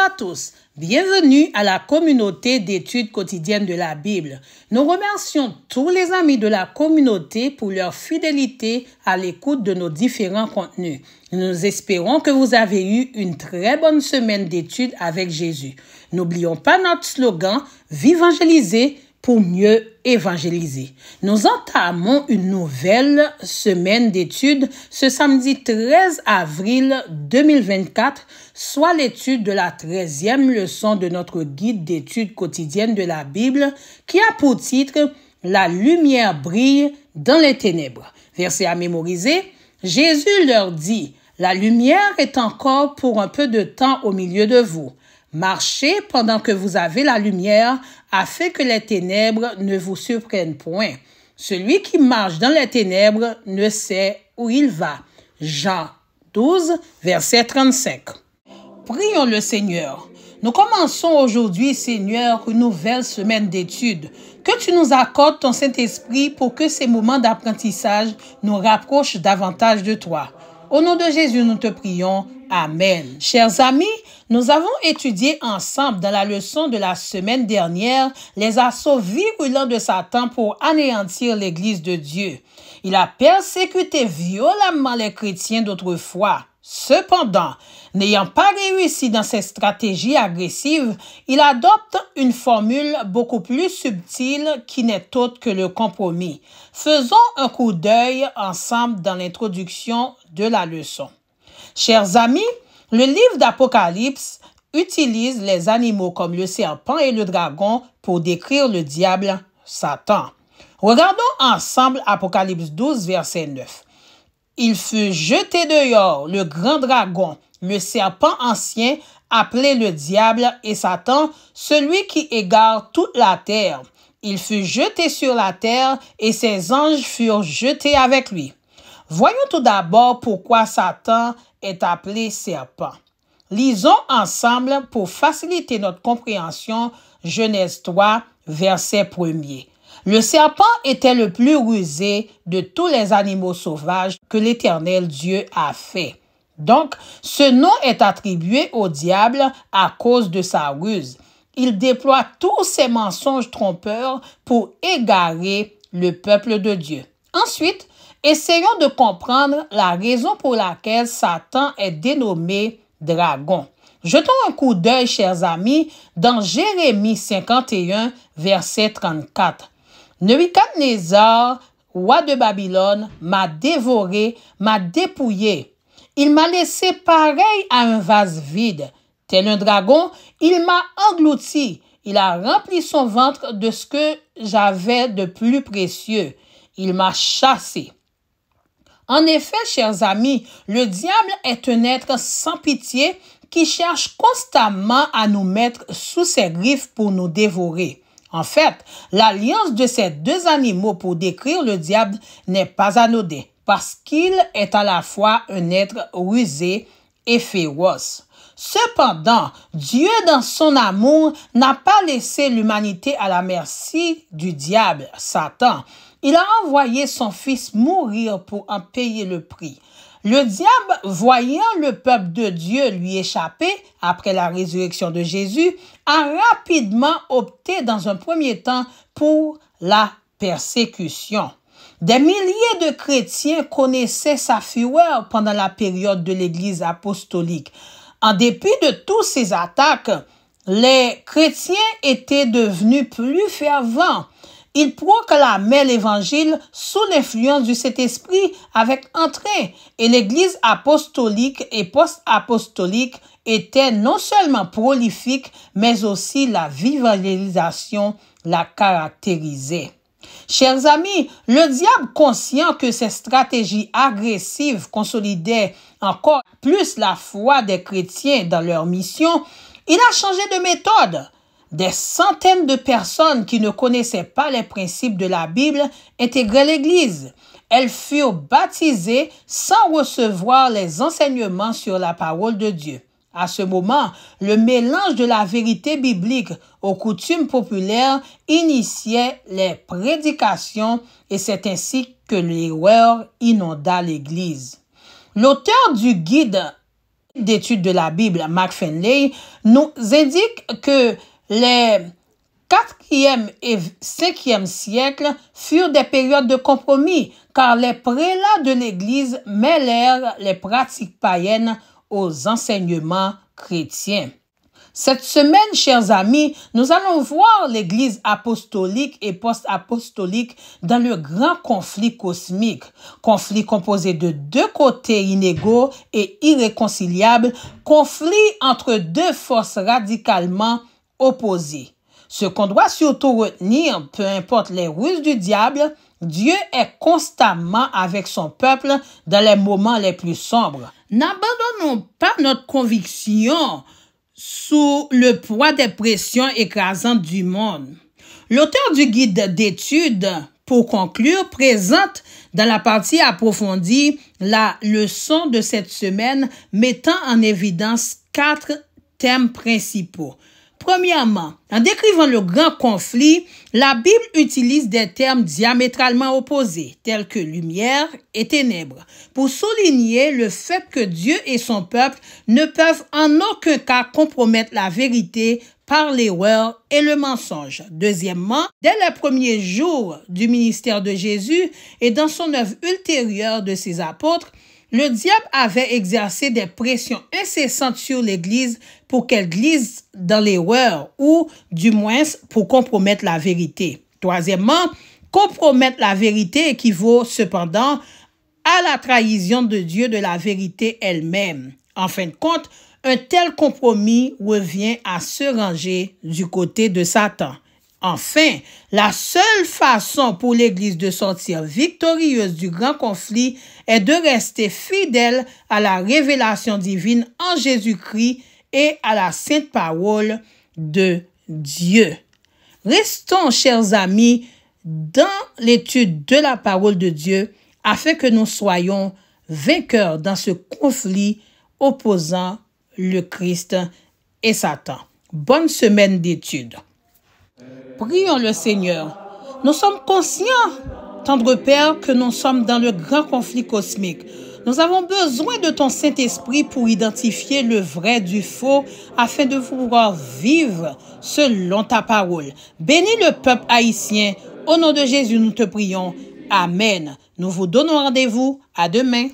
à tous, bienvenue à la communauté d'études quotidiennes de la Bible. Nous remercions tous les amis de la communauté pour leur fidélité à l'écoute de nos différents contenus. Nous espérons que vous avez eu une très bonne semaine d'études avec Jésus. N'oublions pas notre slogan « Vivangéliser » pour mieux évangéliser. Nous entamons une nouvelle semaine d'études ce samedi 13 avril 2024, soit l'étude de la 13e leçon de notre guide d'études quotidiennes de la Bible qui a pour titre « La lumière brille dans les ténèbres ». Verset à mémoriser, Jésus leur dit « La lumière est encore pour un peu de temps au milieu de vous. Marchez pendant que vous avez la lumière, afin que les ténèbres ne vous surprennent point. Celui qui marche dans les ténèbres ne sait où il va. » Jean 12, verset 35. Prions le Seigneur. Nous commençons aujourd'hui, Seigneur, une nouvelle semaine d'études. Que tu nous accordes ton Saint-Esprit pour que ces moments d'apprentissage nous rapprochent davantage de toi. Au nom de Jésus, nous te prions. Amen. Chers amis, nous avons étudié ensemble dans la leçon de la semaine dernière les assauts virulents de Satan pour anéantir l'Église de Dieu. Il a persécuté violemment les chrétiens d'autrefois. Cependant, n'ayant pas réussi dans ses stratégies agressives, il adopte une formule beaucoup plus subtile qui n'est autre que le compromis. Faisons un coup d'œil ensemble dans l'introduction de la leçon. Chers amis, le livre d'Apocalypse utilise les animaux comme le serpent et le dragon pour décrire le diable, Satan. Regardons ensemble Apocalypse 12, verset 9. Il fut jeté dehors, le grand dragon, le serpent ancien, appelé le diable et Satan, celui qui égare toute la terre. Il fut jeté sur la terre et ses anges furent jetés avec lui. Voyons tout d'abord pourquoi Satan est appelé serpent. Lisons ensemble pour faciliter notre compréhension Genèse 3, verset 1er. Le serpent était le plus rusé de tous les animaux sauvages que l'Éternel Dieu a fait. Donc, ce nom est attribué au diable à cause de sa ruse. Il déploie tous ses mensonges trompeurs pour égarer le peuple de Dieu. Ensuite, essayons de comprendre la raison pour laquelle Satan est dénommé dragon. Jetons un coup d'œil, chers amis, dans Jérémie 51, verset 34. Nebuchadnezzar, roi de Babylone, m'a dévoré, m'a dépouillé. Il m'a laissé pareil à un vase vide. Tel un dragon, il m'a englouti. Il a rempli son ventre de ce que j'avais de plus précieux. Il m'a chassé. En effet, chers amis, le diable est un être sans pitié qui cherche constamment à nous mettre sous ses griffes pour nous dévorer. En fait, l'alliance de ces deux animaux pour décrire le diable n'est pas anodin, parce qu'il est à la fois un être rusé et féroce. Cependant, Dieu, dans son amour, n'a pas laissé l'humanité à la merci du diable, Satan. Il a envoyé son fils mourir pour en payer le prix. Le diable, voyant le peuple de Dieu lui échapper après la résurrection de Jésus, a rapidement opté dans un premier temps pour la persécution. Des milliers de chrétiens connaissaient sa fureur pendant la période de l'Église apostolique. En dépit de toutes ces attaques, les chrétiens étaient devenus plus fervents. Ils proclamaient l'Évangile sous l'influence du Saint-Esprit avec entrain et l'Église apostolique et post-apostolique était non seulement prolifique, mais aussi la vivalisation la caractérisait. Chers amis, le diable, conscient que ces stratégies agressives consolidaient encore plus la foi des chrétiens dans leur mission, il a changé de méthode. Des centaines de personnes qui ne connaissaient pas les principes de la Bible intégraient l'Église. Elles furent baptisées sans recevoir les enseignements sur la parole de Dieu. À ce moment, le mélange de la vérité biblique aux coutumes populaires initiait les prédications et c'est ainsi que l'erreur inonda l'Église. L'auteur du guide d'études de la Bible, Mark Finley, nous indique que les 4e et 5e siècles furent des périodes de compromis, car les prélats de l'Église mêlèrent les pratiques païennes aux enseignements chrétiens. Cette semaine, chers amis, nous allons voir l'Église apostolique et post-apostolique dans le grand conflit cosmique, conflit composé de deux côtés inégaux et irréconciliables, conflit entre deux forces radicalement opposées. Ce qu'on doit surtout retenir, peu importe les ruses du diable, Dieu est constamment avec son peuple dans les moments les plus sombres. N'abandonnons pas notre conviction sous le poids des pressions écrasantes du monde. L'auteur du guide d'études, pour conclure, présente dans la partie approfondie la leçon de cette semaine mettant en évidence 4 thèmes principaux. Premièrement, en décrivant le grand conflit, la Bible utilise des termes diamétralement opposés, tels que lumière et ténèbres, pour souligner le fait que Dieu et son peuple ne peuvent en aucun cas compromettre la vérité par l'erreur et le mensonge. Deuxièmement, dès les premiers jours du ministère de Jésus et dans son œuvre ultérieure de ses apôtres, le diable avait exercé des pressions incessantes sur l'Église pour qu'elle glisse dans l'erreur ou, du moins, pour compromettre la vérité. Troisièmement, compromettre la vérité équivaut cependant à la trahison de Dieu de la vérité elle-même. En fin de compte, un tel compromis revient à se ranger du côté de Satan. Enfin, la seule façon pour l'Église de sortir victorieuse du grand conflit est de rester fidèle à la révélation divine en Jésus-Christ et à la sainte parole de Dieu. Restons, chers amis, dans l'étude de la parole de Dieu afin que nous soyons vainqueurs dans ce conflit opposant le Christ et Satan. Bonne semaine d'études. Prions le Seigneur. Nous sommes conscients, tendre Père, que nous sommes dans le grand conflit cosmique. Nous avons besoin de ton Saint-Esprit pour identifier le vrai du faux afin de pouvoir vivre selon ta parole. Bénis le peuple haïtien. Au nom de Jésus, nous te prions. Amen. Nous vous donnons rendez-vous à demain.